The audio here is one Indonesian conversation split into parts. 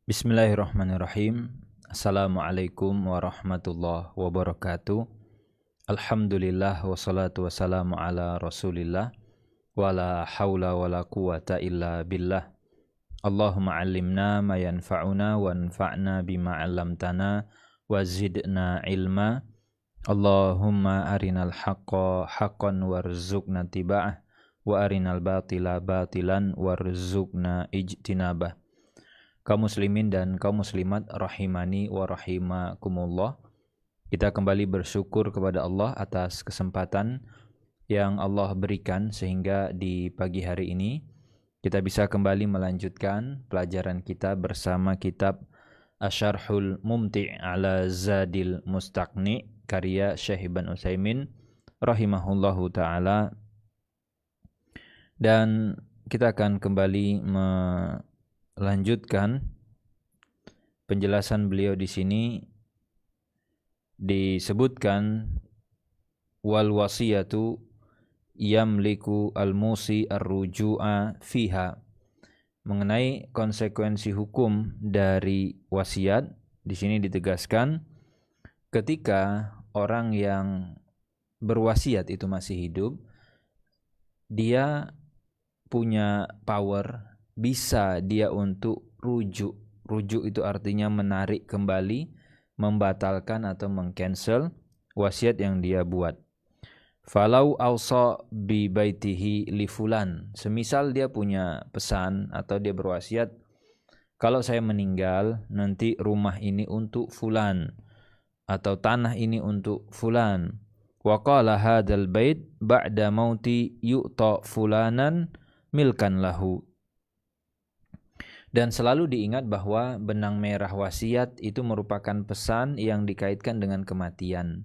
Bismillahirrahmanirrahim. Assalamualaikum warahmatullahi wabarakatuh. Alhamdulillah wassalatu wassalamu ala rasulillah. Wala hawla wala quwata illa billah. Allahumma allimna ma yanfa'una wanfa'na bima 'allamtana wa zidna ilma. Allahumma arinal haqqa haqqan warzuqna tiba'ah wa arinal batila batilan warzuqna ijtinabah. Kaum muslimin dan kaum muslimat rahimani wa rahimakumullah. Kita kembali bersyukur kepada Allah atas kesempatan yang Allah berikan sehingga di pagi hari ini kita bisa kembali melanjutkan pelajaran kita bersama kitab Asyarhul Mumti' ala Zadil Mustaqni karya Syekh Ibn Utsaimin rahimahullahu taala. Dan kita akan kembali melanjutkan penjelasan beliau di sini. Disebutkan wal wasiyatu yamliku al-musi ar-ruju'a fiha, mengenai konsekuensi hukum dari wasiat. Di sini ditegaskan ketika orang yang berwasiat itu masih hidup, dia punya power, bisa dia untuk rujuk. Rujuk itu artinya menarik kembali, membatalkan atau mengcancel wasiat yang dia buat. Falau awsa bi baitihi li fulan. Semisal dia punya pesan atau dia berwasiat, kalau saya meninggal nanti rumah ini untuk fulan atau tanah ini untuk fulan. Wa qala hadzal bait ba'da mauti yu'ta fulanan milkan lahu. Dan selalu diingat bahwa benang merah wasiat itu merupakan pesan yang dikaitkan dengan kematian.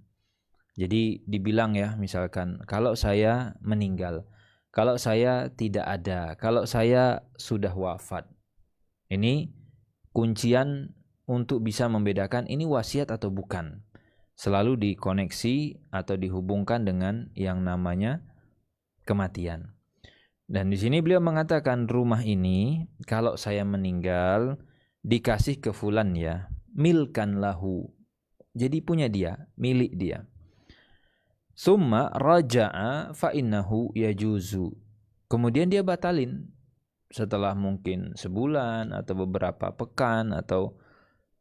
Jadi dibilang ya, misalkan kalau saya meninggal, kalau saya tidak ada, kalau saya sudah wafat. Ini kuncian untuk bisa membedakan ini wasiat atau bukan. Selalu dikoneksi atau dihubungkan dengan yang namanya kematian. Dan di sini beliau mengatakan rumah ini kalau saya meninggal dikasih ke fulan ya, milkan lahu. Jadi punya dia, milik dia. Summa raja'a fa innahu yajuzu. Kemudian dia batalin setelah mungkin sebulan atau beberapa pekan atau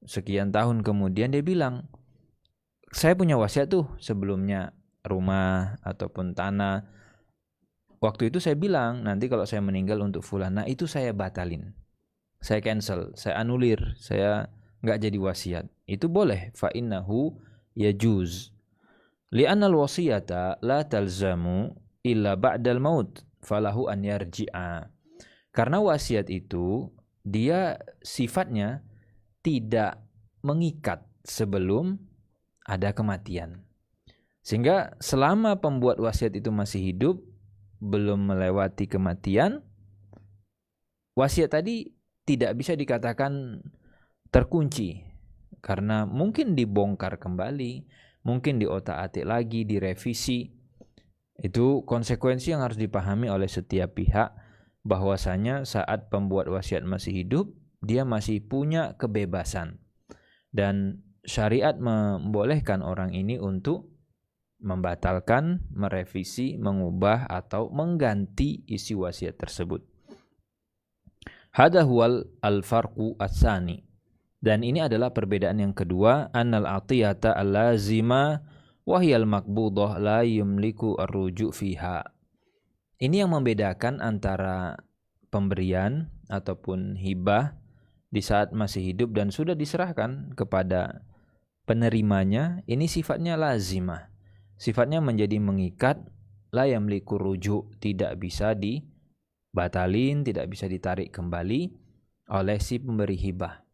sekian tahun kemudian dia bilang, saya punya wasiat tuh sebelumnya rumah ataupun tanah. Waktu itu saya bilang, nanti kalau saya meninggal untuk fulan, nah itu saya batalin. Saya cancel, saya anulir, saya enggak jadi wasiat. Itu boleh, fa innahu yajuz. Li'anna al-wasiyata la talzamu illa ba'dal maut, falahu an yarji'a. Karena wasiat itu dia sifatnya tidak mengikat sebelum ada kematian. Sehingga selama pembuat wasiat itu masih hidup, belum melewati kematian, wasiat tadi tidak bisa dikatakan terkunci, karena mungkin dibongkar kembali, mungkin diotak-atik lagi, direvisi. Itu konsekuensi yang harus dipahami oleh setiap pihak, bahwasanya saat pembuat wasiat masih hidup, dia masih punya kebebasan. Dan syariat membolehkan orang ini untuk membatalkan, merevisi, mengubah atau mengganti isi wasiat tersebut. Hada huwal al-farqu as-sani. Dan ini adalah perbedaan yang kedua, annal atiyata al-lazima wa hiyal maqbudah la yumliku ar-ruju' fiha. Ini yang membedakan antara pemberian ataupun hibah di saat masih hidup dan sudah diserahkan kepada penerimanya, ini sifatnya lazimah. Sifatnya menjadi mengikat, la yamliku rujuk, tidak bisa dibatalin, tidak bisa ditarik kembali oleh si pemberi hibah.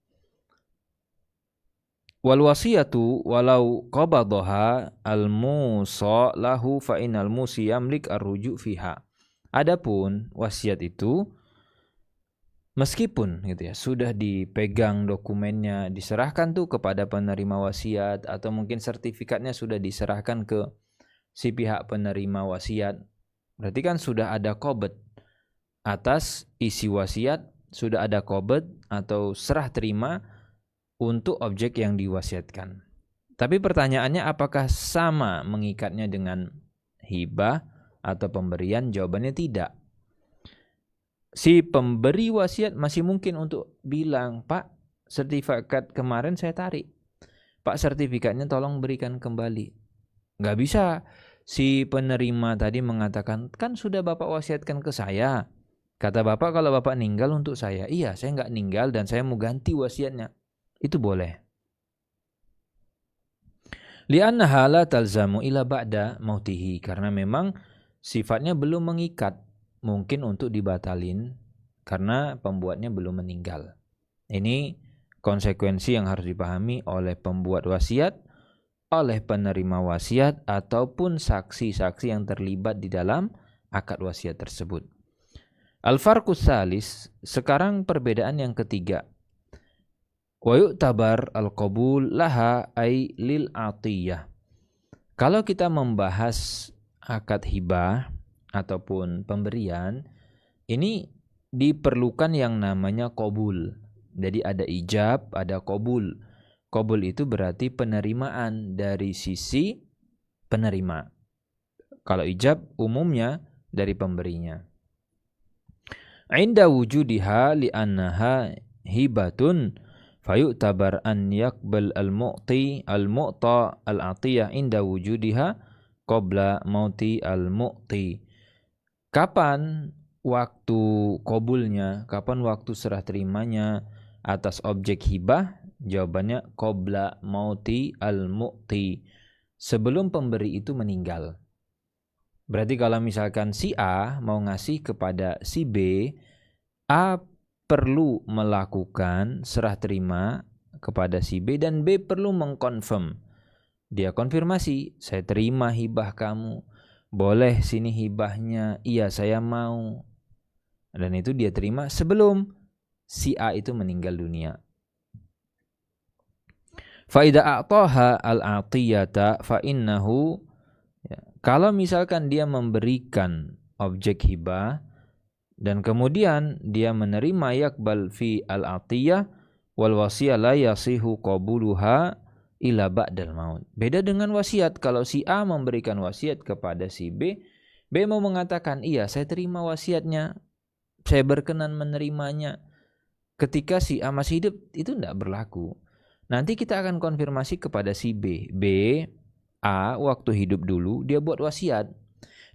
Wal wasiyatu walau qabadaha al-musa lahu fa innal musi yamlik ar-rujuk fiha. Adapun wasiat itu meskipun gitu ya sudah dipegang dokumennya, diserahkan tuh kepada penerima wasiat atau mungkin sertifikatnya sudah diserahkan ke si pihak penerima wasiat, berarti kan sudah ada qabd atas isi wasiat sudah ada qabd atau serah terima untuk objek yang diwasiatkan. Tapi pertanyaannya apakah sama mengikatnya dengan hibah atau pemberian? Jawabannya tidak. Si pemberi wasiat masih mungkin untuk bilang, Pak, sertifikat kemarin saya tarik. Pak, sertifikatnya tolong berikan kembali. Nggak bisa. Si penerima tadi mengatakan, kan sudah Bapak wasiatkan ke saya. Kata Bapak kalau Bapak ninggal untuk saya. Iya, saya nggak ninggal dan saya mau ganti wasiatnya. Itu boleh. Li'annaha la talzamu ila ba'da mautihi. Karena memang sifatnya belum mengikat. Mungkin untuk dibatalin karena pembuatnya belum meninggal. Ini konsekuensi yang harus dipahami oleh pembuat wasiat, oleh penerima wasiat, ataupun saksi-saksi yang terlibat di dalam akad wasiat tersebut. Al-farqus salis, sekarang perbedaan yang ketiga. Wa yu'tabar al-qabul laha ay lil atiyah. Kalau kita membahas akad hibah ataupun pemberian, ini diperlukan yang namanya qabul. Jadi ada ijab, ada qabul. Qabul itu berarti penerimaan dari sisi penerima. Kalau ijab umumnya dari pemberinya. Inda wujudiha li'annaha hibatun fayu'tabar an yaqbal al-mu'ti al-mu'ta al-atiyah inda wujudiha qabla mauti al-mu'ti. Kapan waktu qabulnya, kapan waktu serah terimanya atas objek hibah? Jawabannya qabla mauti al-mu'ti, sebelum pemberi itu meninggal. Berarti kalau misalkan si A mau ngasih kepada si B, A perlu melakukan serah terima kepada si B dan B perlu mengkonfirm. Dia konfirmasi, saya terima hibah kamu. Boleh sini hibahnya? Iya, saya mau. Dan itu dia terima sebelum si A itu meninggal dunia. Fa idza a'taha al-'atiyata fa innahu, kalau misalkan dia memberikan objek hibah dan kemudian dia menerima yakbal fi al-'atiyah wal wasiyah la yasihu qabuluha ila ba'dal maut. Beda dengan wasiat. Kalau si A memberikan wasiat kepada si B, B mau mengatakan, iya saya terima wasiatnya, saya berkenan menerimanya. Ketika si A masih hidup, itu tidak berlaku. Nanti kita akan konfirmasi kepada si B. A waktu hidup dulu dia buat wasiat.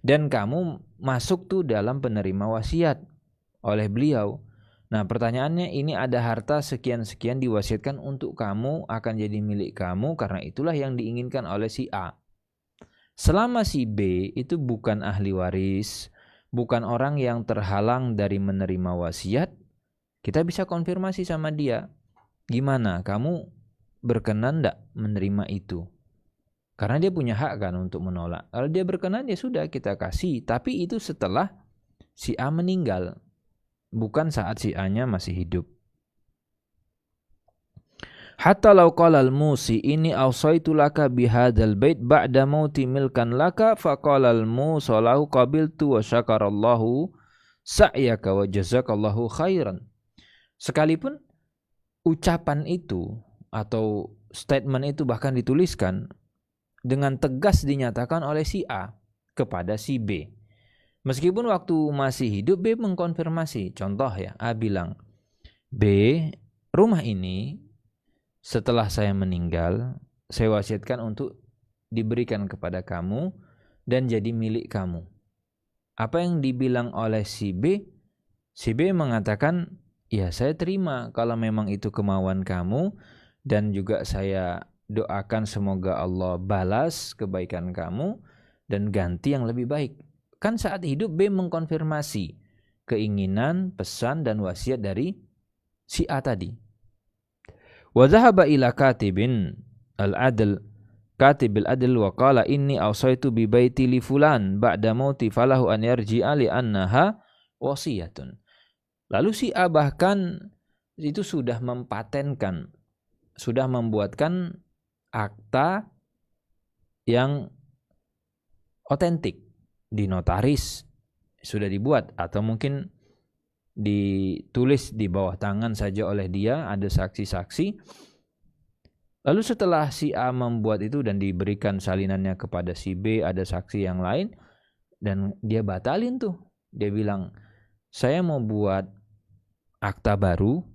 Dan kamu masuk tuh dalam penerima wasiat oleh beliau. Nah pertanyaannya, ini ada harta sekian-sekian diwasiatkan untuk kamu, akan jadi milik kamu karena itulah yang diinginkan oleh si A. Selama si B itu bukan ahli waris, bukan orang yang terhalang dari menerima wasiat, kita bisa konfirmasi sama dia. Gimana, kamu berkenan enggak menerima itu? Karena dia punya hak kan untuk menolak. Kalau dia berkenan ya sudah kita kasih, tapi itu setelah si A meninggal. Bukan saat si A-nya masih hidup. Hatta law qala al-musi inni awsaitu laka bihadzal bait ba'da mauti milkan laka faqala al-musa lahu qabiltu wa syakarallahu sa'yaka wa jazakallahu khairan. Sekalipun ucapan itu atau statement itu bahkan dituliskan dengan tegas dinyatakan oleh si A kepada si B. Meskipun waktu masih hidup B mengkonfirmasi. Contoh ya, A bilang, B, rumah ini setelah saya meninggal, saya wasiatkan untuk diberikan kepada kamu dan jadi milik kamu. Apa yang dibilang oleh si B? Si B mengatakan, ya saya terima kalau memang itu kemauan kamu dan juga saya doakan semoga Allah balas kebaikan kamu dan ganti yang lebih baik. Kan saat hidup B mengkonfirmasi keinginan, pesan dan wasiat dari si A tadi. Wa dhahaba ila katibin al-adl, katib al-adl wa qala inni awsaitu bi baiti li fulan ba'da mauti falahu an yarji'a li annaha wasiyatun. Lalu si A bahkan itu sudah mempatenkan, sudah membuatkan akta yang otentik di notaris sudah dibuat, atau mungkin ditulis di bawah tangan saja oleh dia, ada saksi-saksi. Lalu setelah si A membuat itu dan diberikan salinannya kepada si B, ada saksi yang lain, dan dia batalin tuh. Dia bilang, saya mau buat akta baru,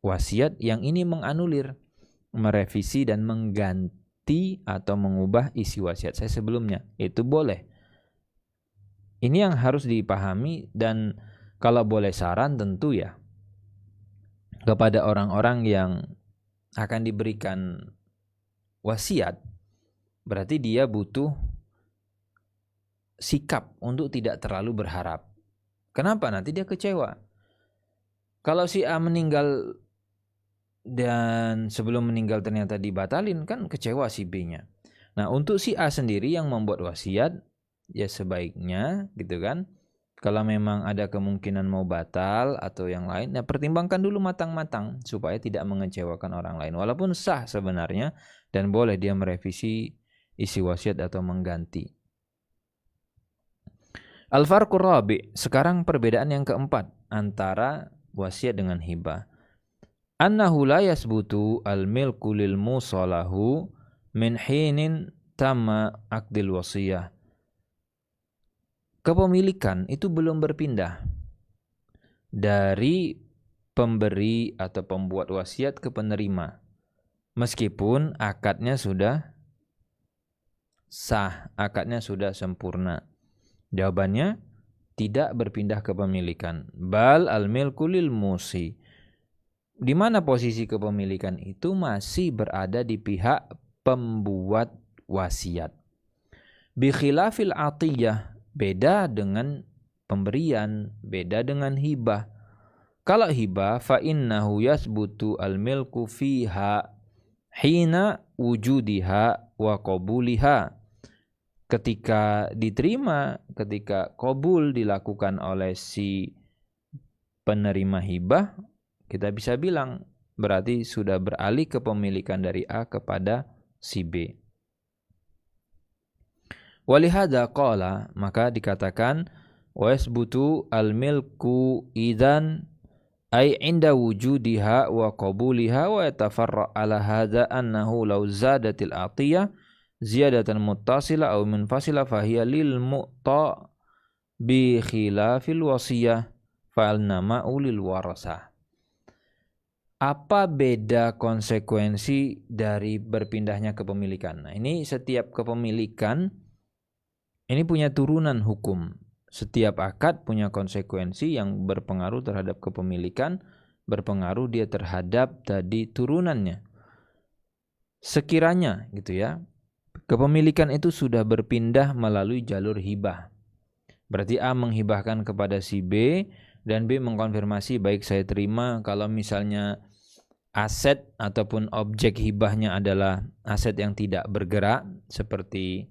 wasiat yang ini menganulir, merevisi dan mengganti atau mengubah isi wasiat saya sebelumnya. Itu boleh. Ini yang harus dipahami, dan kalau boleh saran tentu ya kepada orang-orang yang akan diberikan wasiat, berarti dia butuh sikap untuk tidak terlalu berharap. Kenapa? Nanti dia kecewa. Kalau si A meninggal dan sebelum meninggal ternyata dibatalin, kan kecewa si B-nya. Nah, untuk si A sendiri yang membuat wasiat, ya sebaiknya gitu kan, kalau memang ada kemungkinan mau batal atau yang lain, ya pertimbangkan dulu matang-matang supaya tidak mengecewakan orang lain. Walaupun sah sebenarnya dan boleh dia merevisi isi wasiat atau mengganti. Al-farqur rabi', sekarang perbedaan yang keempat antara wasiat dengan hibah. Annahu la yasbutu al-milku lil musalahu min hinin tamma aqdil wasiyah. Kepemilikan itu belum berpindah dari pemberi atau pembuat wasiat ke penerima, meskipun akadnya sudah sah, akadnya sudah sempurna. Jawabannya, tidak berpindah kepemilikan. Bal al-milku lil musi. Di mana posisi kepemilikan itu masih berada di pihak pembuat wasiat. Bi khilafil atiyah, beda dengan pemberian, beda dengan hibah. Kalau hibah, fa innahu yasbutu al-milku fiha hina wujudiha wa qabuliha. Ketika diterima, ketika qabul dilakukan oleh si penerima hibah, kita bisa bilang berarti sudah beralih kepemilikan dari A kepada si B. Walihada qala, maka dikatakan wa yasbutu al-milku idzan ay inda wujudiha wa qabuliha, wa yatafarra ala hadza annahu law zadatil atiyah ziyadatan muttasila aw munfasila fahiya lil mu'ta bi khilafil wasiyah fa'alna ma'ulil warasah. Apa beda konsekuensi dari berpindahnya kepemilikan? Nah, ini setiap kepemilikan ini punya turunan hukum. Setiap akad punya konsekuensi yang berpengaruh terhadap kepemilikan, berpengaruh dia terhadap tadi turunannya. Sekiranya gitu ya, kepemilikan itu sudah berpindah melalui jalur hibah. Berarti A menghibahkan kepada si B dan B mengkonfirmasi, baik saya terima. Kalau misalnya aset ataupun objek hibahnya adalah aset yang tidak bergerak seperti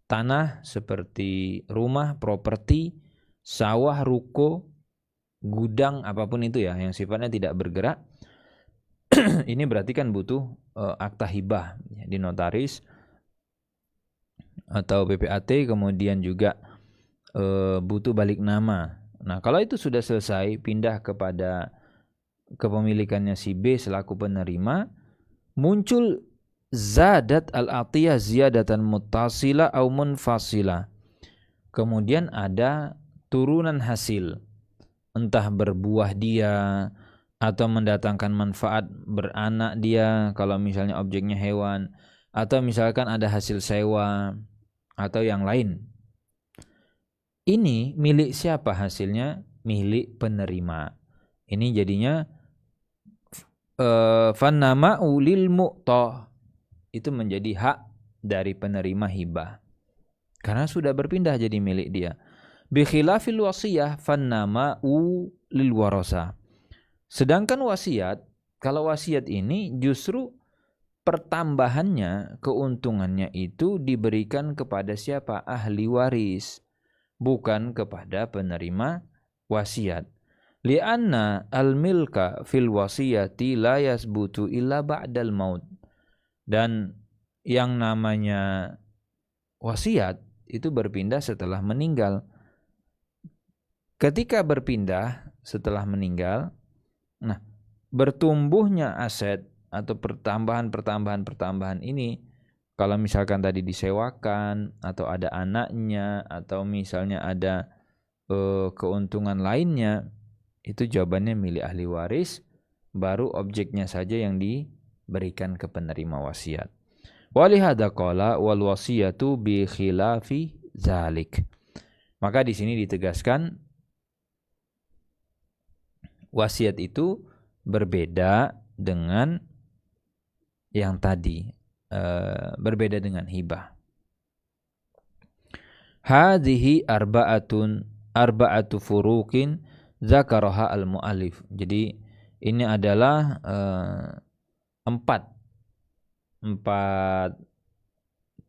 tanah, seperti rumah, properti, sawah, ruko, gudang, apapun itu ya yang sifatnya tidak bergerak. Ini berarti kan butuh akta hibah ya, di notaris atau PPAT, kemudian juga butuh balik nama. Nah, kalau itu sudah selesai, pindah kepada kepemilikannya si B selaku penerima, muncul zadat al-atiyah ziyadatan muttasila au munfasila. Kemudian ada turunan hasil, entah berbuah dia atau mendatangkan manfaat beranak dia kalau misalnya objeknya hewan, atau misalkan ada hasil sewa atau yang lain. Ini milik siapa hasilnya? Milik penerima. Ini jadinya fannama ulil mu'ta, itu menjadi hak dari penerima hibah karena sudah berpindah jadi milik dia. Bi khilafil wasiyah fannama ulil warasa. Sedangkan wasiat, kalau wasiat ini justru pertambahannya, keuntungannya itu diberikan kepada siapa? Ahli waris, bukan kepada penerima wasiat. Lianna al-milka fil wasiyati la yasbutu illa ba'dal maut. Dan yang namanya wasiat itu berpindah setelah meninggal. Ketika berpindah, setelah meninggal. Nah, bertumbuhnya aset atau pertambahan ini, kalau misalkan tadi disewakan atau ada anaknya atau misalnya ada keuntungan lainnya, itu jawabannya milik ahli waris, baru objeknya saja yang diberikan ke penerima wasiat. Walihada qala wal wasiyatu bi khilafi zalik. Maka di sini ditegaskan wasiat itu berbeda dengan yang tadi, berbeda dengan hibah. Hadhihi arba'atu furuqin zakaraha al-mu'allif. Jadi ini adalah empat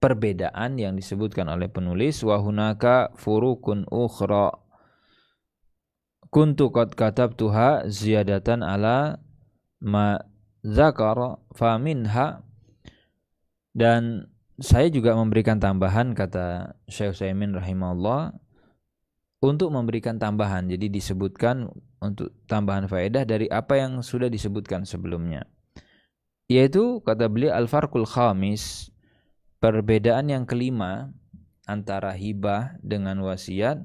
perbedaan yang disebutkan oleh penulis. Wa hunaka furuqun ukhra kuntu qad katabtuha ziyadatan ala ma zakara fa minha. Dan saya juga memberikan tambahan, kata Syekh Utsaimin rahimahullah, untuk memberikan tambahan. Jadi disebutkan untuk tambahan faedah dari apa yang sudah disebutkan sebelumnya. Yaitu kata beliau al-farqul khamis, perbedaan yang kelima antara hibah dengan wasiat,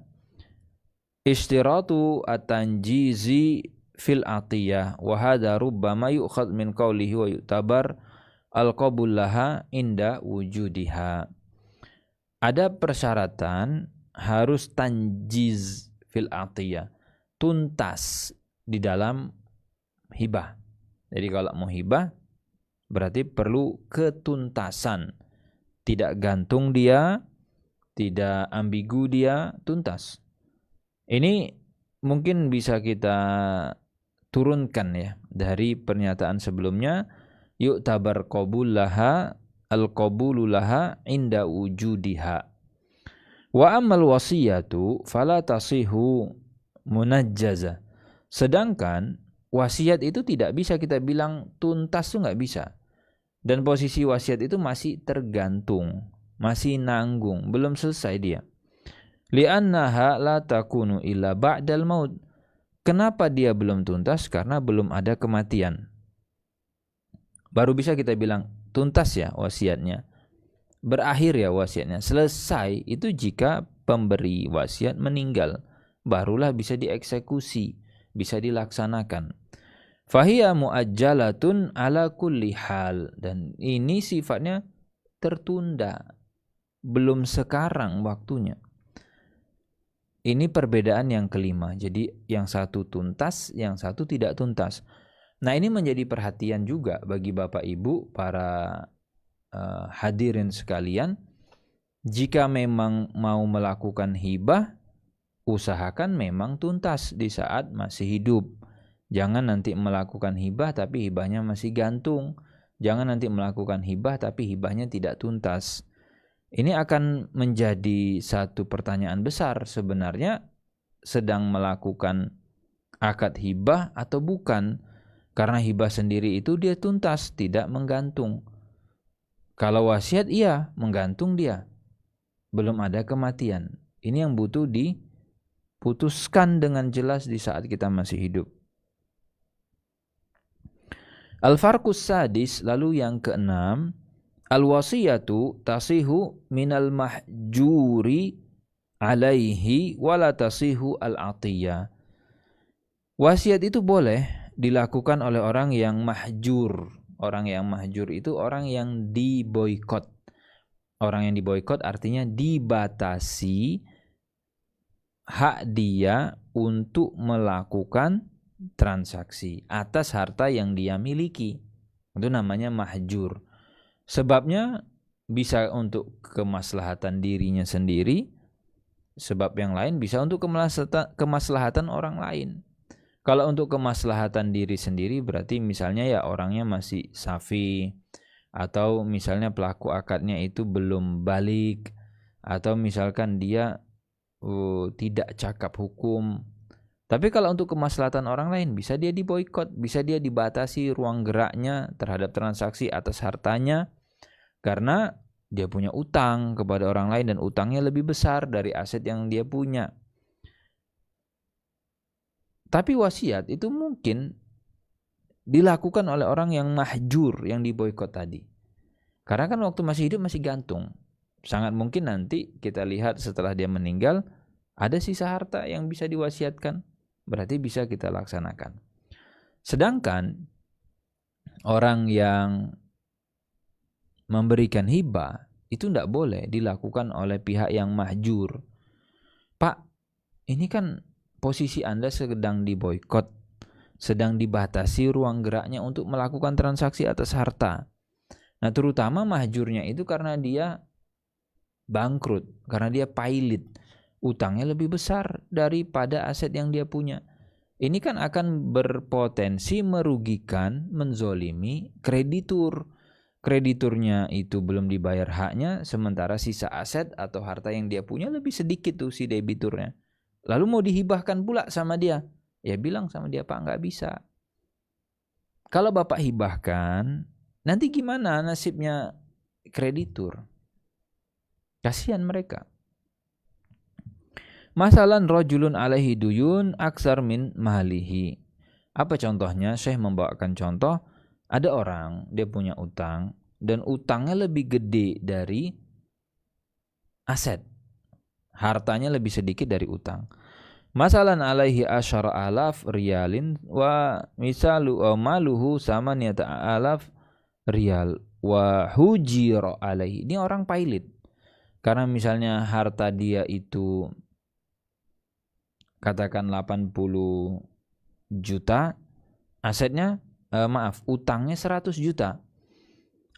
istiratu at-tanjizi fil atiyah wa hadha rubbama yu'khadh min qawlihi wa yu'tabar al-qabul laha inda wujudiha. Ada persyaratan harus tanjiz fil atiyah, tuntas di dalam hibah. Jadi kalau mau hibah berarti perlu ketuntasan, tidak gantung dia, tidak ambigu dia, tuntas. Ini mungkin bisa kita turunkan ya dari pernyataan sebelumnya, yu'tabar qabul laha al-qabulu laha inda wujudiha. Wa ammal wasiyatu fala tasihu munajjaza. Sedangkan wasiat itu tidak bisa kita bilang tuntas, tuh nggak bisa. Dan posisi wasiat itu masih tergantung, masih nanggung, belum selesai dia. Li'annaha la takunu illa ba'dal maut. Kenapa dia belum tuntas? Karena belum ada kematian. Baru bisa kita bilang tuntas ya wasiatnya, berakhir ya wasiatnya, selesai itu jika pemberi wasiat meninggal, barulah bisa dieksekusi, bisa dilaksanakan. Fahiya muajjalatun ala kulli hal, dan ini sifatnya tertunda, belum sekarang waktunya. Ini perbedaan yang kelima. Jadi yang satu tuntas, yang satu tidak tuntas. Nah, ini menjadi perhatian juga bagi Bapak Ibu para hadirin sekalian. Jika memang mau melakukan hibah, usahakan memang tuntas di saat masih hidup. Jangan nanti melakukan hibah tapi hibahnya masih gantung. Jangan nanti melakukan hibah tapi hibahnya tidak tuntas. Ini akan menjadi satu pertanyaan besar, sebenarnya sedang melakukan akad hibah atau bukan. Karena hibah sendiri itu dia tuntas, tidak menggantung. Kalau wasiat iya, menggantung dia. Belum ada kematian. Ini yang butuh diputuskan dengan jelas di saat kita masih hidup. Al-farqus sadis, lalu yang keenam, al-wasiyatu tasihu minal mahjuri alaihi wala tasihu al-atiyah. Wasiat itu boleh dilakukan oleh orang yang mahjur. Orang yang mahjur itu orang yang diboikot. Orang yang diboikot artinya dibatasi hak dia untuk melakukan transaksi atas harta yang dia miliki. Itu namanya mahjur. Sebabnya bisa untuk kemaslahatan dirinya sendiri, sebab yang lain bisa untuk kemaslahatan orang lain. Kalau untuk kemaslahatan diri sendiri berarti misalnya ya orangnya masih safi, atau misalnya pelaku akadnya itu belum balik, atau misalkan dia tidak cakap hukum. Tapi kalau untuk kemaslahatan orang lain bisa dia diboikot, bisa dia dibatasi ruang geraknya terhadap transaksi atas hartanya karena dia punya utang kepada orang lain dan utangnya lebih besar dari aset yang dia punya. Tapi wasiat itu mungkin dilakukan oleh orang yang mahjur, yang diboikot tadi. Karena kan waktu masih hidup masih gantung. Sangat mungkin nanti kita lihat setelah dia meninggal ada sisa harta yang bisa diwasiatkan. Berarti bisa kita laksanakan. Sedangkan orang yang memberikan hibah itu tidak boleh dilakukan oleh pihak yang mahjur. Pak, ini kan posisi Anda sedang diboikot, sedang dibatasi ruang geraknya untuk melakukan transaksi atas harta. Nah, terutama mahjurnya itu karena dia bangkrut, karena dia pailit, utangnya lebih besar daripada aset yang dia punya. Ini kan akan berpotensi merugikan, menzolimi kreditur. Krediturnya itu belum dibayar haknya, sementara sisa aset atau harta yang dia punya lebih sedikit tuh si debiturnya. Lalu mau dihibahkan pula sama dia. Ya bilang sama dia, Pak, nggak bisa. Kalau Bapak hibahkan, nanti gimana nasibnya kreditur? Kasihan mereka. Masalan rajulun alaihi duyun aksar min mahlihi. Apa contohnya? Syekh membawakan contoh, ada orang dia punya utang dan utangnya lebih gede dari aset. Hartanya lebih sedikit dari utang. Masalan alaihi asyara alaf riyalin wa misalu maluhu samaniyata alaf riyal wa hujira alaihi. Ini orang pailit. Karena misalnya harta dia itu katakan 80 juta, asetnya utangnya 100 juta.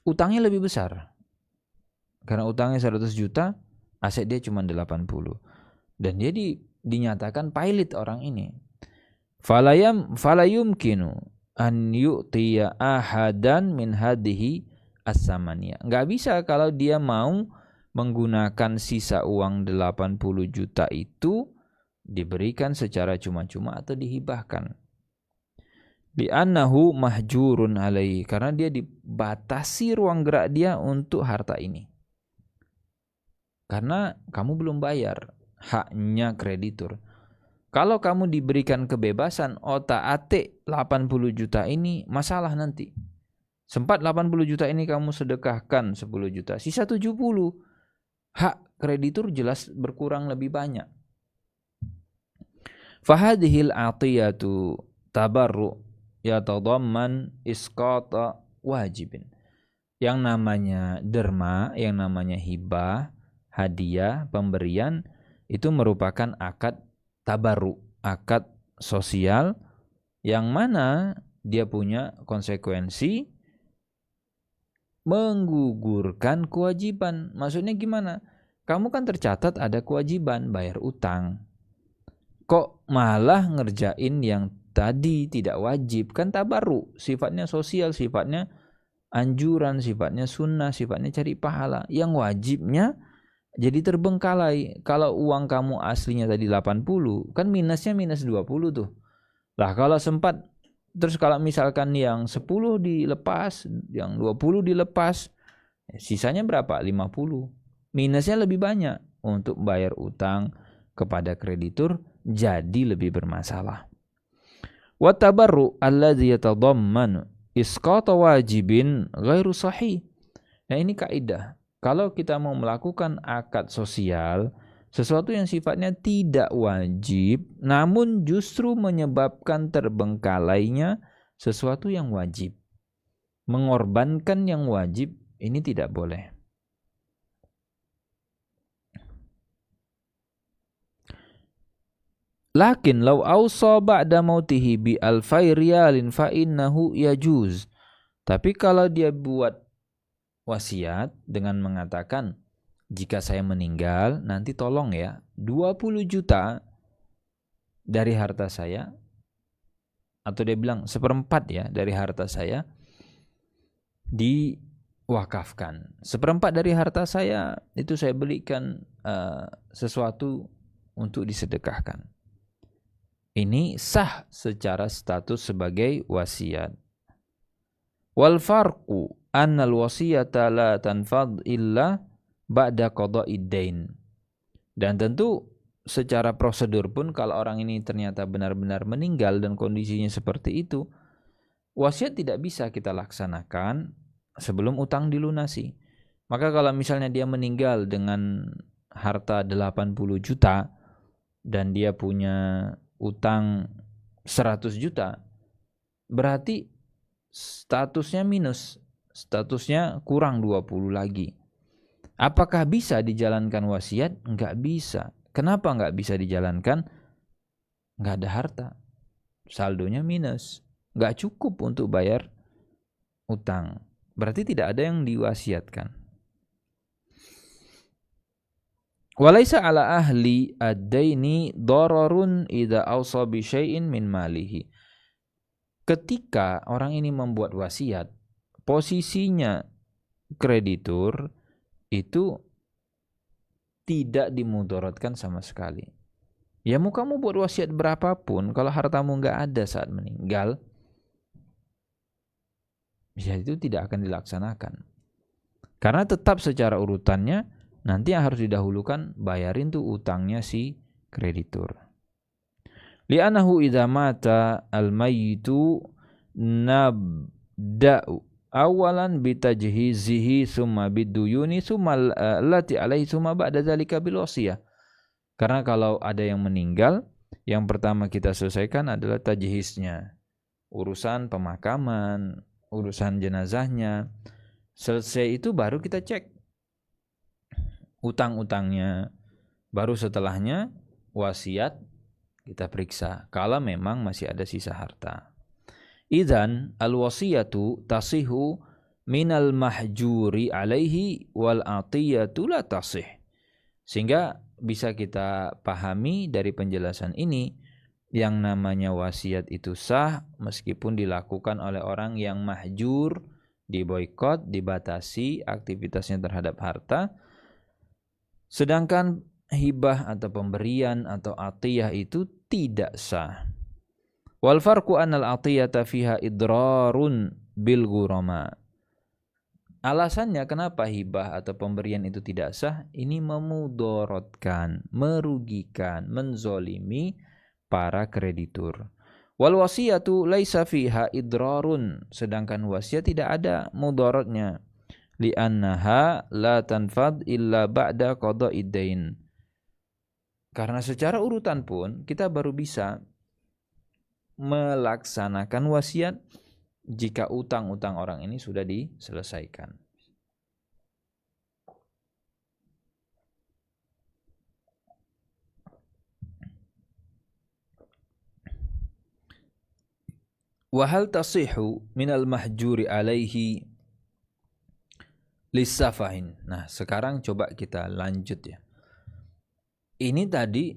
Utangnya lebih besar. Karena utangnya 100 juta, aset dia cuma 80. Dan dia dinyatakan pailit orang ini. Falayumkinu an yu'tiya ahadan min hadhihi as-samaniyah. Enggak bisa kalau dia mau menggunakan sisa uang 80 juta itu diberikan secara cuma-cuma atau dihibahkan. Li'annahu mahjurun alaihi, karena dia dibatasi ruang gerak dia untuk harta ini. Karena kamu belum bayar haknya kreditur. Kalau kamu diberikan kebebasan otak-atik 80 juta ini, masalah nanti. Sempat 80 juta ini kamu sedekahkan 10 juta, sisa 70. Hak kreditur jelas berkurang lebih banyak. Fahadhil atiyatu tabarru yatadamman isqata wajibin. Yang namanya derma, yang namanya hibah, hadiah, pemberian itu merupakan akad tabarru, akad sosial yang mana dia punya konsekuensi menggugurkan kewajiban. Maksudnya gimana? Kamu kan tercatat ada kewajiban bayar utang. Kok malah ngerjain yang tadi tidak wajib? Kan tabarru, sifatnya sosial, sifatnya anjuran, sifatnya sunnah, sifatnya cari pahala. Yang wajibnya jadi terbengkalai. Kalau uang kamu aslinya tadi 80, kan minusnya minus 20 tuh. Lah kalau sempat, terus kalau misalkan yang 10 dilepas, yang 20 dilepas, sisanya berapa? 50. Minusnya lebih banyak untuk bayar utang kepada kreditur, jadi lebih bermasalah. Wa tabarru alladzi yatadamman isqata wajibin ghairu sahih. Nah, ini kaidah. Kalau kita mau melakukan akad sosial, sesuatu yang sifatnya tidak wajib namun justru menyebabkan terbengkalainya sesuatu yang wajib, mengorbankan yang wajib, ini tidak boleh. Lakin law awsa ba'da mautihi bi alfai riyalin fa innahu yajuz. Tapi kalau dia buat wasiat dengan mengatakan, jika saya meninggal nanti tolong ya 20 juta dari harta saya, atau dia bilang 1/4 ya dari harta saya diwakafkan, 1/4 dari harta saya itu saya belikan sesuatu untuk disedekahkan. Ini sah secara status sebagai wasiat. Wal farqu annal wasiyata la tanfad illa ba'da qada'id dain. Dan tentu secara prosedur pun kalau orang ini ternyata benar-benar meninggal dan kondisinya seperti itu, wasiat tidak bisa kita laksanakan sebelum utang dilunasi. Maka kalau misalnya dia meninggal dengan harta 80 juta dan dia punya utang 100 juta, berarti statusnya minus, statusnya kurang 20 lagi. Apakah bisa dijalankan wasiat? Enggak bisa. Kenapa enggak bisa dijalankan? Enggak ada harta, saldonya minus, enggak cukup untuk bayar utang. Berarti tidak ada yang diwasiatkan. Walaysa ala ahli ad-daini dararun idza awsa bi syai'in min malihi. Ketika orang ini membuat wasiat, posisinya kreditur itu tidak dimudaratkan sama sekali. Ya mau kamu buat wasiat berapapun, kalau hartamu enggak ada saat meninggal, ya itu tidak akan dilaksanakan. Karena tetap secara urutannya, nanti yang harus didahulukan bayarin tuh utangnya si kreditur. Li'annahu idza mata al-mayyitu nabda'u awalan bitajhizihi summa biduyuni summa allati alaihi summa ba'da zalika bil wasiyah. Karena kalau ada yang meninggal, yang pertama kita selesaikan adalah tajhiznya. Urusan pemakaman, urusan jenazahnya. Selesai itu baru kita cek utang-utangnya. Baru setelahnya wasiat kita periksa kalau memang masih ada sisa harta. Idzan al-wasiyatu tasihu minal mahjuri alaihi wal atiyatu la tasih. Sehingga bisa kita pahami dari penjelasan ini, yang namanya wasiat itu sah meskipun dilakukan oleh orang yang mahjur, diboikot, dibatasi aktivitasnya terhadap harta. Sedangkan hibah atau pemberian atau atiyah itu tidak sah. Wal farqu anal atiyata fiha idrarun bil ghurama. Alasannya kenapa hibah atau pemberian itu tidak sah, ini memudorotkan, merugikan, menzolimi para kreditur. Wal wasiyatu laisa fiha idrarun, sedangkan wasiat tidak ada mudorotnya. Li'annaha la tanfad illa ba'da qada'id dain. Karena secara urutan pun kita baru bisa melaksanakan wasiat jika utang-utang orang ini sudah diselesaikan. Wa hal tasihu minal mahjuri alaihi lissafahin. Nah, sekarang coba kita lanjut ya. Ini tadi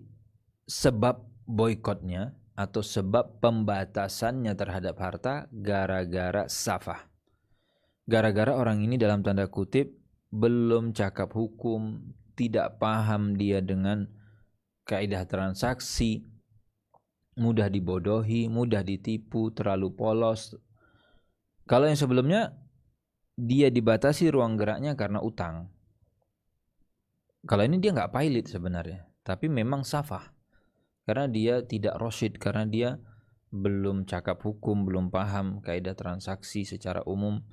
sebab boikotnya atau sebab pembatasannya terhadap harta gara-gara safah. Gara-gara orang ini dalam tanda kutip belum cakap hukum, tidak paham dia dengan kaidah transaksi, mudah dibodohi, mudah ditipu, terlalu polos. Kalau yang sebelumnya dia dibatasi ruang geraknya karena utang. Kalau ini dia nggak pilot sebenarnya, tapi memang safah. Karena dia tidak rosyid, karena dia belum cakap hukum, belum paham kaidah transaksi secara umum.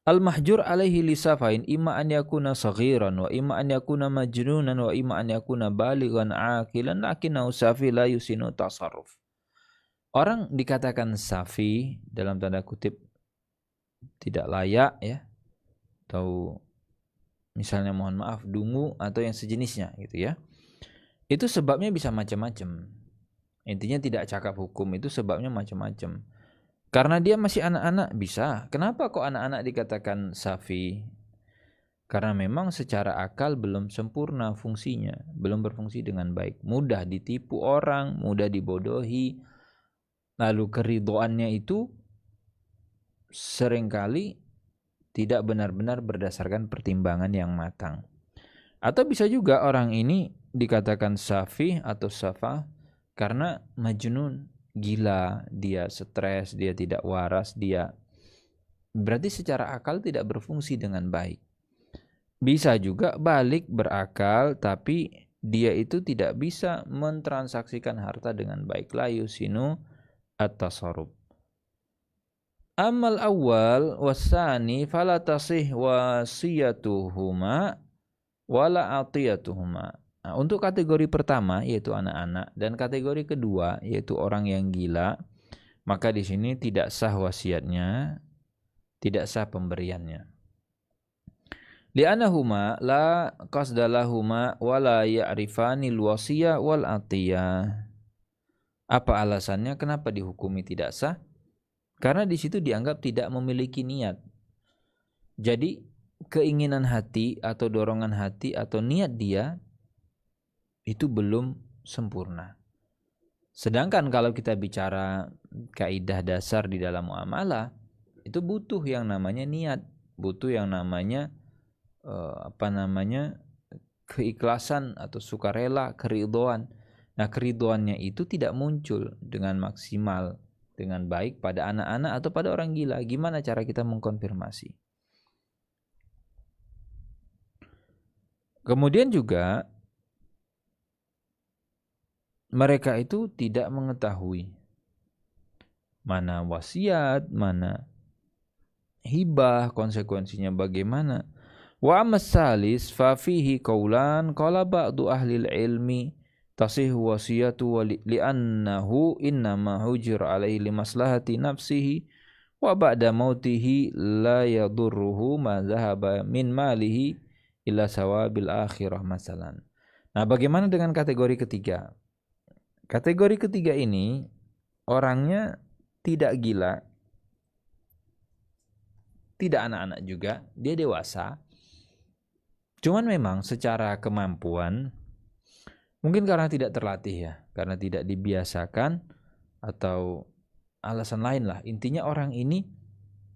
Al-mahjur alaihi lisafain imma an yakuna saghiran wa imma an yakuna majnunan wa imma an yakuna balighan aqilan lakinnahu safi la yusinu tasarruf. Orang dikatakan safi dalam tanda kutip tidak layak ya, atau misalnya mohon maaf dungu atau yang sejenisnya gitu ya. Itu sebabnya bisa macam-macam. Intinya tidak cakap hukum itu sebabnya macam-macam. Karena dia masih anak-anak bisa. Kenapa kok anak-anak dikatakan safi? Karena memang secara akal belum sempurna fungsinya, belum berfungsi dengan baik. Mudah ditipu orang, mudah dibodohi. Lalu keridhoannya itu seringkali tidak benar-benar berdasarkan pertimbangan yang matang. Atau bisa juga orang ini dikatakan safi atau safa karena majnun, gila, dia stres, dia tidak waras, dia berarti secara akal tidak berfungsi dengan baik. Bisa juga balik berakal tapi dia itu tidak bisa mentransaksikan harta dengan baik. La yusinu at-tasarruf. Amal awal wasani fala tasih wasiyatuhuma wala atiyatuhuma. Nah, untuk kategori pertama yaitu anak-anak dan kategori kedua yaitu orang yang gila, maka di sini tidak sah wasiatnya, tidak sah pemberiannya. Li'annahuma la qasdalahuma wala ya'rifanil wasiyah wal atiyah. Apa alasannya kenapa dihukumi tidak sah? Karena di situ dianggap tidak memiliki niat. Jadi keinginan hati atau dorongan hati atau niat dia itu belum sempurna. Sedangkan kalau kita bicara kaidah dasar di dalam muamalah, itu butuh yang namanya niat, butuh yang namanya keikhlasan atau sukarela, keridhoan. Nah, keridhoannya itu tidak muncul dengan maksimal, dengan baik pada anak-anak atau pada orang gila. Gimana cara kita mengkonfirmasi? Kemudian juga mereka itu tidak mengetahui mana wasiat, mana hibah, konsekuensinya bagaimana. Wa ammas salis fa fihi qaulan qala ba'du ahli ilmi tasihhu wasiyatu li'annahu innama hujir alaihi limaslahati nafsihi wa ba'da mautihi la yadurruhu ma dhahaba min malihi ila sawabil akhirah masalan. Nah, bagaimana dengan kategori ketiga? Kategori ketiga ini orangnya tidak gila, tidak anak-anak juga, dia dewasa. Cuman memang secara kemampuan, mungkin karena tidak terlatih ya, karena tidak dibiasakan atau alasan lain lah. Intinya orang ini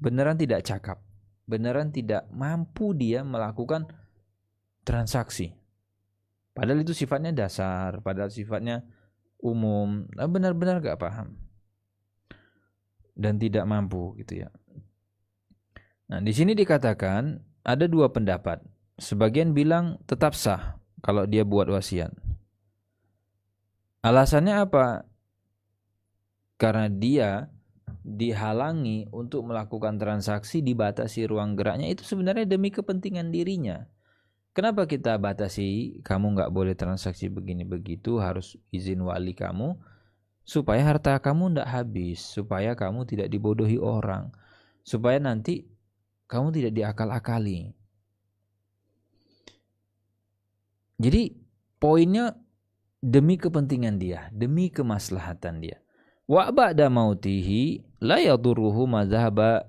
beneran tidak cakap, beneran tidak mampu dia melakukan transaksi. Padahal itu sifatnya dasar, padahal sifatnya umum, benar-benar gak paham dan tidak mampu gitu ya. Nah, di sini dikatakan ada dua pendapat. Sebagian bilang tetap sah kalau dia buat wasiat. Alasannya apa? Karena dia dihalangi untuk melakukan transaksi, dibatasi ruang geraknya, itu sebenarnya demi kepentingan dirinya. Kenapa kita batasi, kamu nggak boleh transaksi begini begitu, harus izin wali kamu, supaya harta kamu nggak habis, supaya kamu tidak dibodohi orang, supaya nanti kamu tidak diakal-akali. Jadi poinnya demi kepentingan dia, demi kemaslahatan dia. Wa ba'da mautihi la yadurruhu ma dhahaba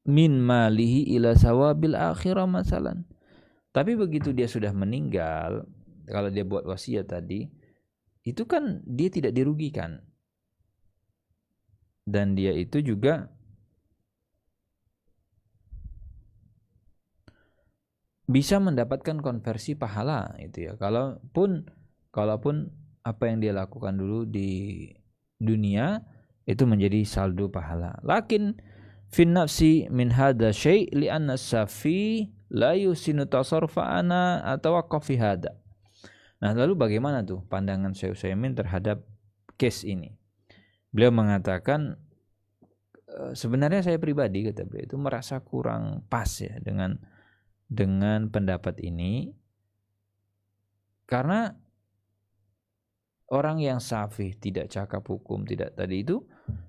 min malihi ila sawabil akhirah masalan. Tapi begitu dia sudah meninggal, kalau dia buat wasiat tadi, itu kan dia tidak dirugikan. Dan dia itu juga bisa mendapatkan konversi pahala itu ya. Kalaupun apa yang dia lakukan dulu di dunia itu menjadi saldo pahala. Lakin fin nafsi min hadza syai' li anna safi la yusinu tasarrufa ana atawaqqaf fi hada. Nah, lalu bagaimana tuh pandangan Syekh Utsaimin terhadap case ini? Beliau mengatakan sebenarnya saya pribadi, kata beliau, itu merasa kurang pas ya dengan pendapat ini, karena orang yang safih, tidak cakap hukum, tidak tadi itu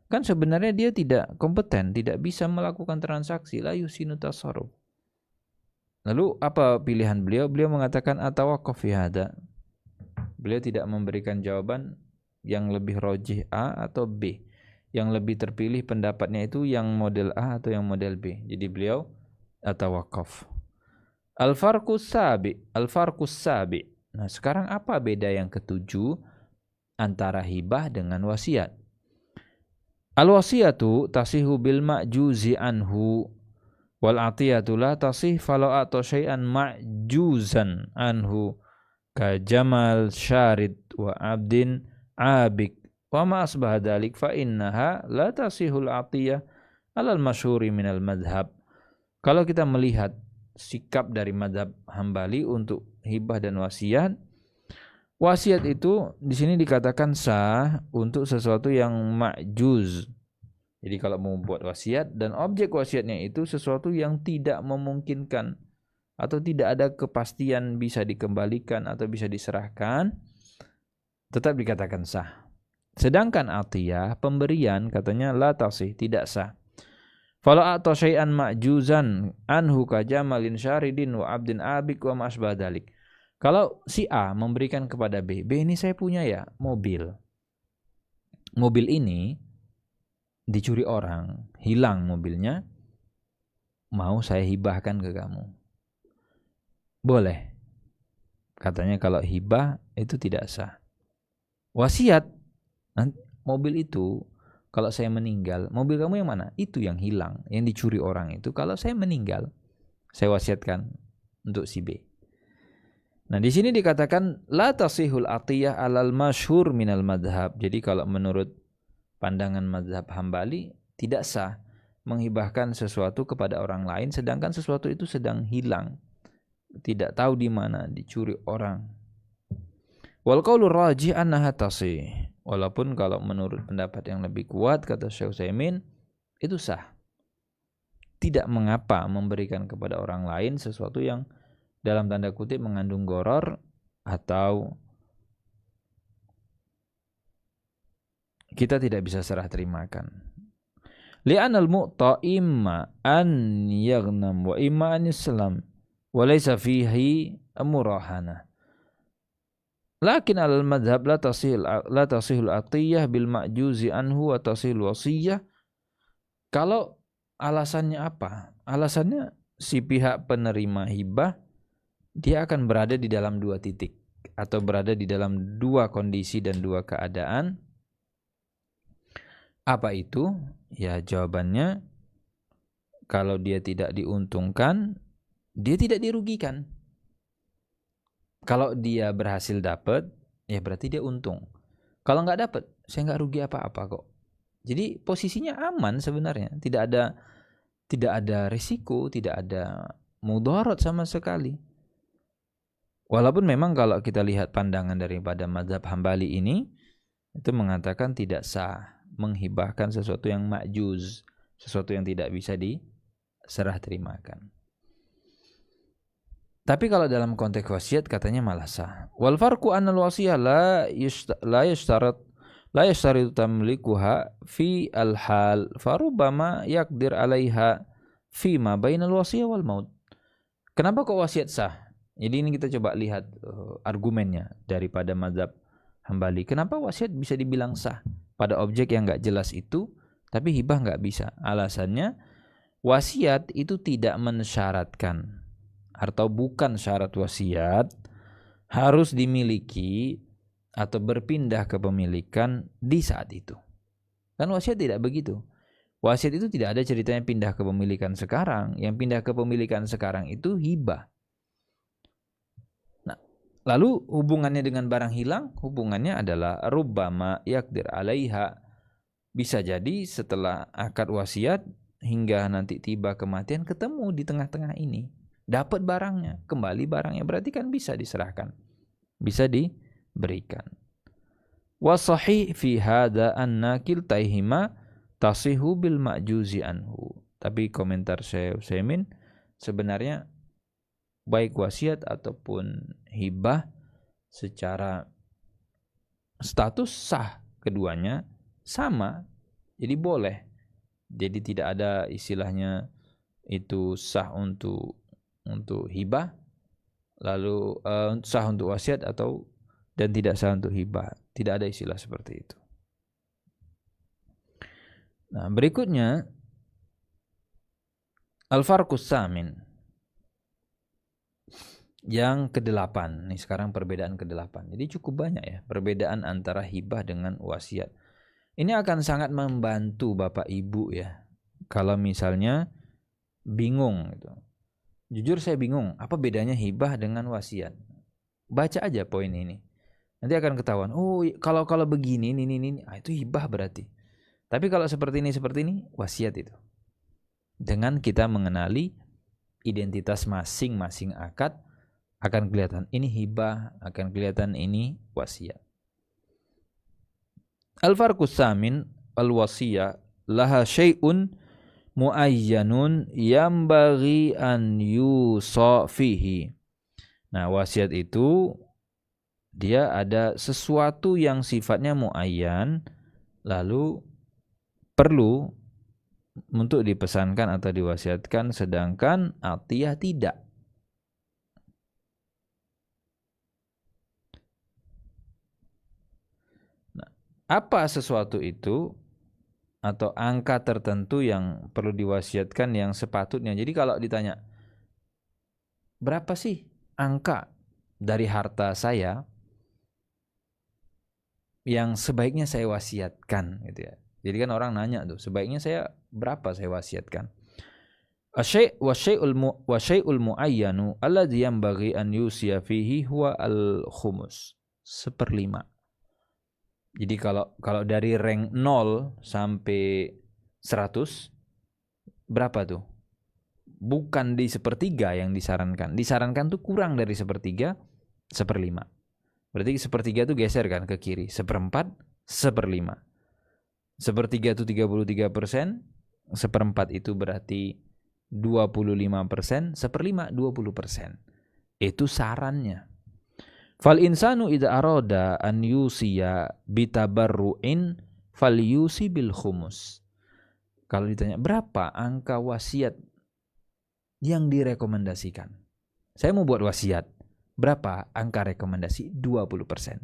kan sebenarnya dia tidak kompeten, tidak bisa melakukan transaksi, la yusinu tasarruf. Lalu apa pilihan beliau? Beliau mengatakan atawaqqaf fi hada. Beliau tidak memberikan jawaban yang lebih rajih A atau B. Yang lebih terpilih pendapatnya itu yang model A atau yang model B. Jadi beliau atawaqqaf. Al-farqus sabi. Nah, sekarang apa beda yang ketujuh antara hibah dengan wasiat? Al-wasiyatu tasihu bil ma'juzi anhu wal atiyatu la tasih falau atau syai'an ma'juzan anhu ka jamal syarid wa abdin abik wa ma asbah dalik fa innaha la tasihul atiyah alal masyhuri minal madhab. Kalau kita melihat sikap dari madhab Hambali untuk hibah dan wasiat, Wasiat itu di sini dikatakan sah untuk sesuatu yang ma'juz. Jadi kalau mau buat wasiat dan objek wasiatnya itu sesuatu yang tidak memungkinkan atau tidak ada kepastian bisa dikembalikan atau bisa diserahkan, tetap dikatakan sah. Sedangkan atiyah, pemberian, katanya la tasih, tidak sah. Fala a'ta syai'an ma'juzan anhu kajamalin syaridin wa abdin abik wa ma'asbah dalik. Kalau si A memberikan kepada B, B ini saya punya ya mobil. Mobil ini dicuri orang, hilang mobilnya, mau saya hibahkan ke kamu. Boleh. Katanya kalau hibah itu tidak sah. Wasiat, mobil itu kalau saya meninggal, mobil kamu yang mana? Itu yang hilang, yang dicuri orang itu. Kalau saya meninggal, saya wasiatkan untuk si B. Nah, di sini dikatakan la tasihul atiyah alal masyhur minal madhab. Jadi kalau menurut pandangan madhab Hambali tidak sah menghibahkan sesuatu kepada orang lain sedangkan sesuatu itu sedang hilang. Tidak tahu di mana, dicuri orang. Wal qaulur rajih annaha tasih. Walaupun kalau menurut pendapat yang lebih kuat kata Syekh Utsaimin itu sah. Tidak mengapa memberikan kepada orang lain sesuatu yang dalam tanda kutip mengandung goror atau kita tidak bisa serah terimakan. Li'anal mu'ta imma an yaghnam wa imma an yuslam wa laysa fihi murahana. Lakin alal madhab la tasihul atiyah bil ma'juzi anhu wa tasihul wasiyah. Kalau alasannya apa? Alasannya si pihak penerima hibah dia akan berada di dalam dua titik atau berada di dalam dua kondisi dan dua keadaan. Apa itu? Ya jawabannya kalau dia tidak diuntungkan, dia tidak dirugikan. Kalau dia berhasil dapat, ya berarti dia untung. Kalau nggak dapat, saya nggak rugi apa-apa kok. Jadi posisinya aman sebenarnya, tidak ada risiko, tidak ada mudarat sama sekali. Walaupun memang kalau kita lihat pandangan daripada mazhab Hambali ini itu mengatakan tidak sah menghibahkan sesuatu yang ma'juz, sesuatu yang tidak bisa diserah terimakan. Tapi kalau dalam konteks wasiat katanya malah sah. Wal farqu annal wasiyah la yashtarit tamlikuha fi al-hal farubama yaqdir 'alaiha fi ma bainal wasiyah wal maut. Kenapa kok wasiat sah? Jadi ini kita coba lihat argumennya daripada mazhab Hambali. Kenapa wasiat bisa dibilang sah pada objek yang enggak jelas itu, tapi hibah enggak bisa? Alasannya wasiat itu tidak mensyaratkan atau bukan syarat wasiat harus dimiliki atau berpindah kepemilikan di saat itu. Kan wasiat tidak begitu. Wasiat itu tidak ada ceritanya pindah kepemilikan sekarang. Yang pindah kepemilikan sekarang itu hibah. Nah, lalu hubungannya dengan barang hilang, hubungannya adalah rubbama yakdir alaiha. Bisa jadi setelah akad wasiat hingga nanti tiba kematian ketemu di tengah-tengah ini. Dapat barangnya, kembali barangnya, berarti kan bisa diserahkan, bisa diberikan. Wasahih fi hadza anna kiltaihima tasihu bil ma'juzi anhu. Tapi komentar Syekh Utsaimin sebenarnya baik wasiat ataupun hibah secara status sah, keduanya sama. Jadi boleh. Jadi tidak ada istilahnya itu sah untuk hibah lalu sah untuk wasiat atau dan tidak sah untuk hibah. Tidak ada istilah seperti itu. Nah, berikutnya al-farqus samin. Yang ke-8. Nih sekarang perbedaan ke-8. Jadi cukup banyak ya perbedaan antara hibah dengan wasiat. Ini akan sangat membantu Bapak Ibu ya. Kalau misalnya bingung gitu. Jujur saya bingung, apa bedanya hibah dengan wasiat? Baca aja poin ini. Nanti akan ketahuan, oh kalau begini, ini, itu hibah berarti. Tapi kalau seperti ini, wasiat itu. Dengan kita mengenali identitas masing-masing akad akan kelihatan ini hibah, akan kelihatan ini wasiat. Al-farqus samin al-wasiyah laha syai'un muayyanun yambaghi an yusa fihi. Nah, wasiat itu dia ada sesuatu yang sifatnya muayyan, lalu perlu untuk dipesankan atau diwasiatkan, sedangkan atiyah tidak. Nah, apa sesuatu itu atau angka tertentu yang perlu diwasiatkan yang sepatutnya? Jadi kalau ditanya, berapa sih angka dari harta saya yang sebaiknya saya wasiatkan gitu ya. Jadi kan orang nanya tuh, sebaiknya saya berapa saya wasiatkan? Wasyai'ul muayyanu alladhi yanbaghi an yusiya fihi huwa al-khumus, 1/5. Jadi kalau dari rank 0 sampai 100 berapa tuh? Bukan di 1/3 yang disarankan. Disarankan tuh kurang dari 1/3, 1/5. Berarti 1/3 tuh geser kan ke kiri, 1/4, 1/5. 1/3 itu 33%, 1/4 itu berarti 25%, 1/5 20%. Itu sarannya. Fal insanu idza arada an yusiya bitabarru'in falyusi bil khumus. Kalau ditanya berapa angka wasiat yang direkomendasikan? Saya mau buat wasiat. Berapa angka rekomendasi? 20%.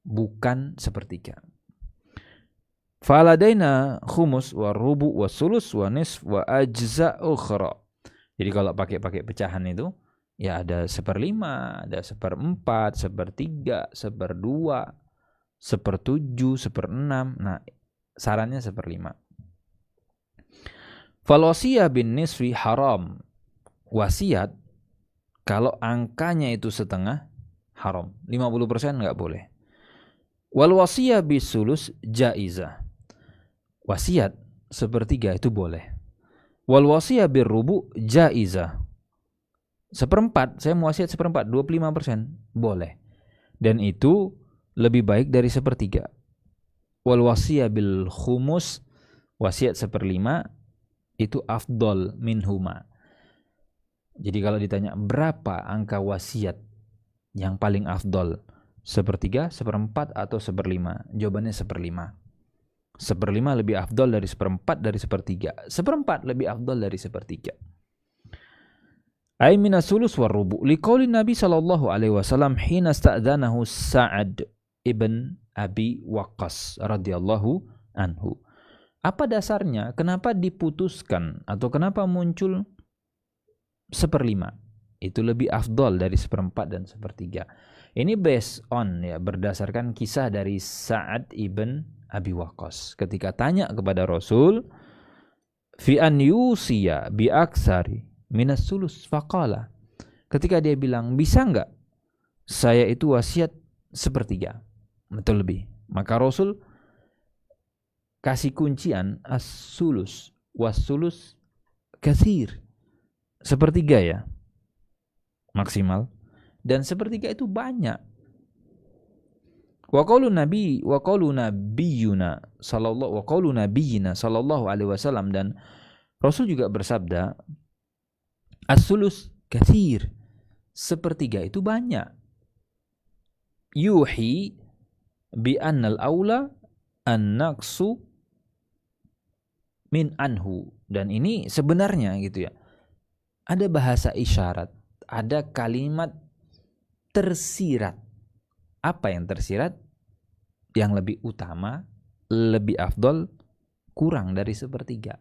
Bukan 1/3. Faladaina khumus wa rubu wa sulus wa nisf wa ajza ukhra. Jadi kalau pakai pecahan itu ya ada 1/5, ada 1/4, 1/3, 1/2, 1/7, 1/6. Nah, sarannya 1/5. Fal wasiyah bin nisfi haram. Wasiat kalau angkanya itu setengah haram. 50% enggak boleh. Wal wasiyah bis sulus jaizah. Wasiat 1/3 itu boleh. Wal wasiyah bir rubu jaizah. 1/4, saya mau wasiat 1/4, 25% boleh. Dan itu lebih baik dari 1/3. Wal wasiyah bil khumus, wasiat 1/5 itu afdol minhuma. Jadi kalau ditanya berapa angka wasiat yang paling afdol, 1/3, 1/4 atau 1/5? Jawabannya 1/5. 1/5 lebih afdol dari 1/4 dari 1/3. 1/4 lebih afdol dari 1/3. Ay minas sulus war rubu. Liqauli Nabi sallallahu alaihi wasallam hina sta'dzanahu Sa'ad ibn Abi Waqqas radhiyallahu anhu. Apa dasarnya? Kenapa diputuskan atau kenapa muncul 1/5? Itu lebih afdol dari 1/4 dan 1/3. Ini based on ya, berdasarkan kisah dari Sa'ad ibn Abi Waqqas ketika tanya kepada Rasul fi an yusiya bi aksari minas sulus faqala, ketika dia bilang bisa enggak saya itu wasiat 1/3 atau lebih, maka Rasul kasih kuncian as-sulus was-sulus katsir, 1/3 ya maksimal, dan 1/3 itu banyak. Wa qaulu nabiyyina sallallahu alaihi wasallam, dan Rasul juga bersabda as-sulus katsir, 1/3 itu banyak. Yuhi bi annal aula an-naqsu min anhu, dan ini sebenarnya gitu ya. Ada bahasa isyarat, ada kalimat tersirat. Apa yang tersirat? Yang lebih utama, lebih afdol, kurang dari 1/3.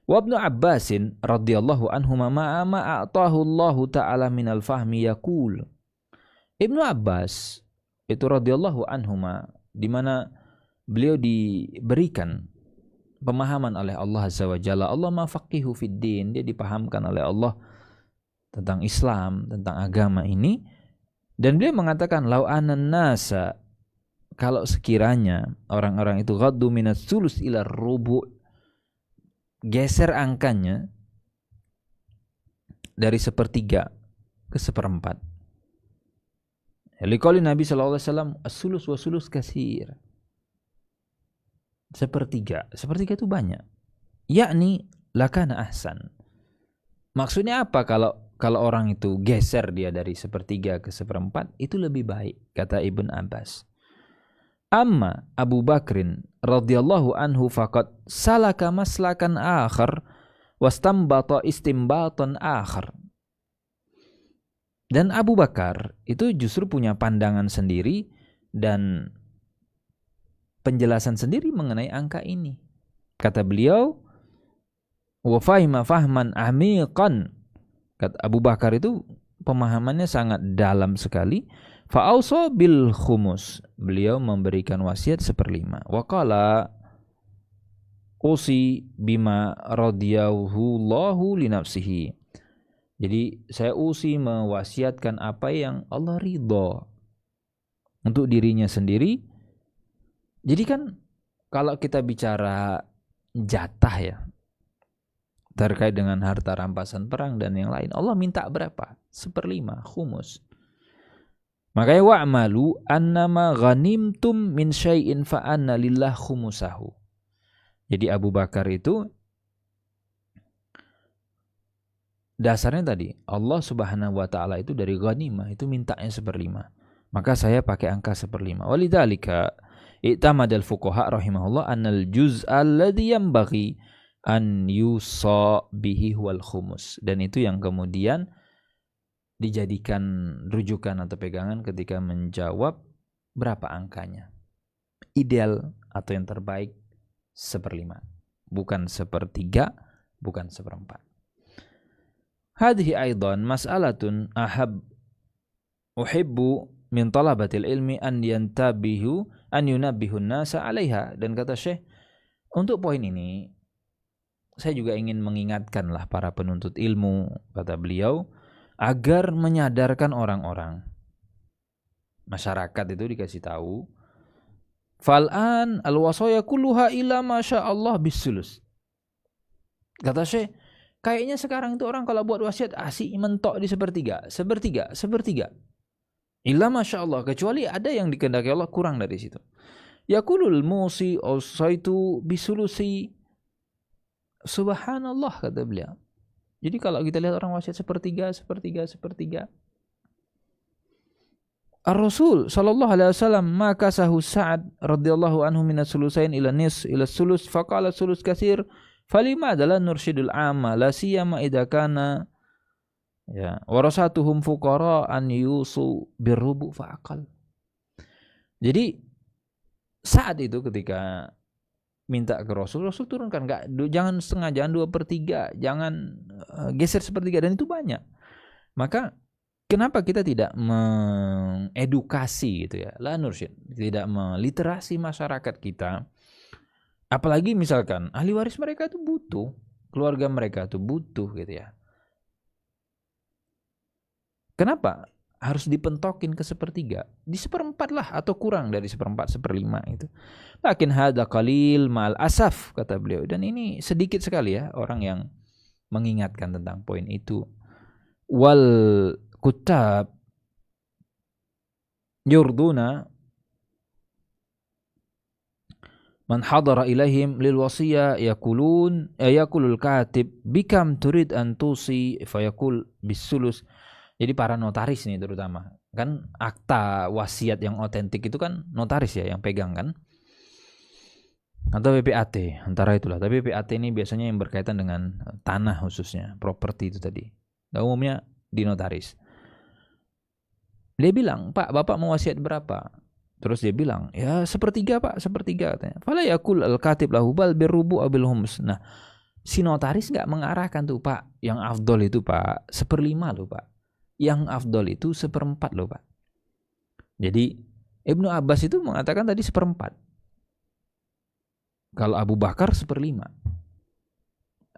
Wa Ibnu Abbasin radhiyallahu anhuma ma a'tahu Allah ta'ala minal fahmi yaqul. Ibnu Abbas itu radhiyallahu anhuma, di mana beliau diberikan pemahaman oleh Allah Azza wa Jalla. Allah mafaqihu fid din, dia dipahamkan oleh Allah tentang Islam, tentang agama ini. Dan beliau mengatakan lau anan nasa, kalau sekiranya orang-orang itu ghaddu minas sulus ila rubu', geser angkanya dari 1/3 ke seperempat. Liqauli Nabi sallallahu alaihi wasallam as-sulus wa sulus katsir. Sepertiga itu banyak. Yakni lakana ahsan. Maksudnya apa kalau orang itu geser dia dari sepertiga ke seperempat, itu lebih baik, kata Ibn Abbas. Amma Abu Bakrin radhiyallahu anhu faqad salaka maslakan akhar wastambata istimbatan akhar. Dan Abu Bakar itu justru punya pandangan sendiri dan penjelasan sendiri mengenai angka ini. Kata beliau, wa fahima fahman amiqan. Kata Abu Bakar itu pemahamannya sangat dalam sekali. Fa'ausa bil khumus. Beliau memberikan wasiat 1/5. Wa qala usi bima radiyallahu li nafsihi. Jadi saya usi mewasiatkan apa yang Allah ridho untuk dirinya sendiri. Jadi kan kalau kita bicara jatah ya, terkait dengan harta rampasan perang dan yang lain, Allah minta berapa? 1/5 khumus. Makanya wa'malu annama ghanimtum min syai'in fa anna lillah khumusahu. Jadi Abu Bakar itu dasarnya tadi Allah Subhanahu wa taala itu dari ghanimah itu mintanya 1/5. Maka saya pakai angka 1/5. Walidzalika i'tamadal fuqaha rahimahullah annal juz'a alladhi yanbaghi an yusa bihi wal khumus. Dan itu yang kemudian dijadikan rujukan atau pegangan ketika menjawab berapa angkanya. Ideal atau yang terbaik 1/5. Bukan 1/3, bukan 1/4. Hadhihi aidan mas'alatun uhibbu min talabatil ilmi an yunabbihu an-nasa 'alaiha. Dan kata Syekh, untuk poin ini saya juga ingin mengingatkanlah para penuntut ilmu, kata beliau, agar menyadarkan orang-orang. Masyarakat itu dikasih tahu, fal'an al-wasaya kulluha illa masyaallah bisulus. Kata Syekh, kayaknya sekarang itu orang kalau buat wasiat asik mentok di sepertiga. Illa masyaallah, kecuali ada yang dikehendaki Allah kurang dari situ. Yaqulul musi ausaitu bisulusi. Subhanallah, kata beliau. Jadi kalau kita lihat orang wasiat sepertiga. Ar-Rasul sallallahu alaihi wasallam maka sahu Sa'ad radhiyallahu anhu minas sulusain ila sulus faqala sulus katsir falima adalah nursyidul amma la siyama idza kana ya warasatuhum fuqara an yusu birrubu faqal. Jadi saat itu ketika minta ke Rasul turunkan, jangan setengah, jangan 2/3, jangan geser 1/3, dan itu banyak. Maka kenapa kita tidak mengedukasi gitu ya, la nursyid, tidak meliterasi masyarakat kita, apalagi misalkan ahli waris mereka itu butuh, keluarga mereka itu butuh gitu ya. Kenapa harus dipentokin ke 1/3? Di 1/4 lah, atau kurang dari 1/4, 1/5 itu. Lakin hada qalil ma'al asaf, kata beliau. Dan ini sedikit sekali ya orang yang mengingatkan tentang poin itu. Wal kutab yurduna man hadara ilaihim lil wasiyah yaqulul katib bikam turid an tusi fayaqul bisulus. Jadi para notaris nih terutama, kan akta wasiat yang otentik itu kan notaris ya yang pegang kan, atau PPAT, antara itulah. Tapi PPAT ini biasanya yang berkaitan dengan tanah khususnya, properti itu tadi. Nah, umumnya di notaris. Dia bilang, Pak, Bapak mau wasiat berapa? Terus dia bilang, ya 1/3 Pak, 1/3 katanya. Fala yakul al-katib lahu bal birrubu abil hums. Nah, si notaris nggak mengarahkan tuh, Pak, yang afdol itu Pak 1/5 loh Pak. Yang afdol itu 1/4 loh Pak. Jadi Ibnu Abbas itu mengatakan tadi 1/4. Kalau Abu Bakar 1/5.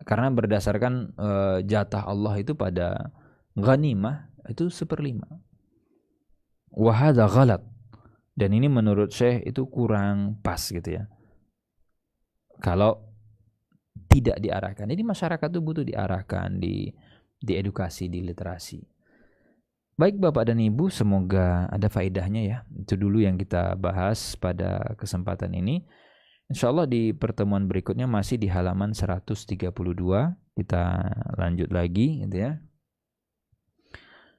Karena berdasarkan jatah Allah itu pada ghanimah itu 1/5. Wa hadza ghalat. Dan ini menurut Syekh itu kurang pas gitu ya. Kalau tidak diarahkan. Jadi masyarakat itu butuh diarahkan, diedukasi, diliterasi. Baik Bapak dan Ibu, semoga ada faedahnya ya. Itu dulu yang kita bahas pada kesempatan ini. Insya Allah di pertemuan berikutnya masih di halaman 132. Kita lanjut lagi gitu ya.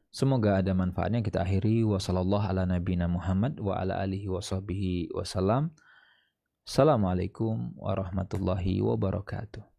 Semoga ada manfaatnya. Kita akhiri. Wassallallahu ala nabiyina Muhammad wa ala alihi wa sahbihi wasallam. Assalamualaikum warahmatullahi wabarakatuh.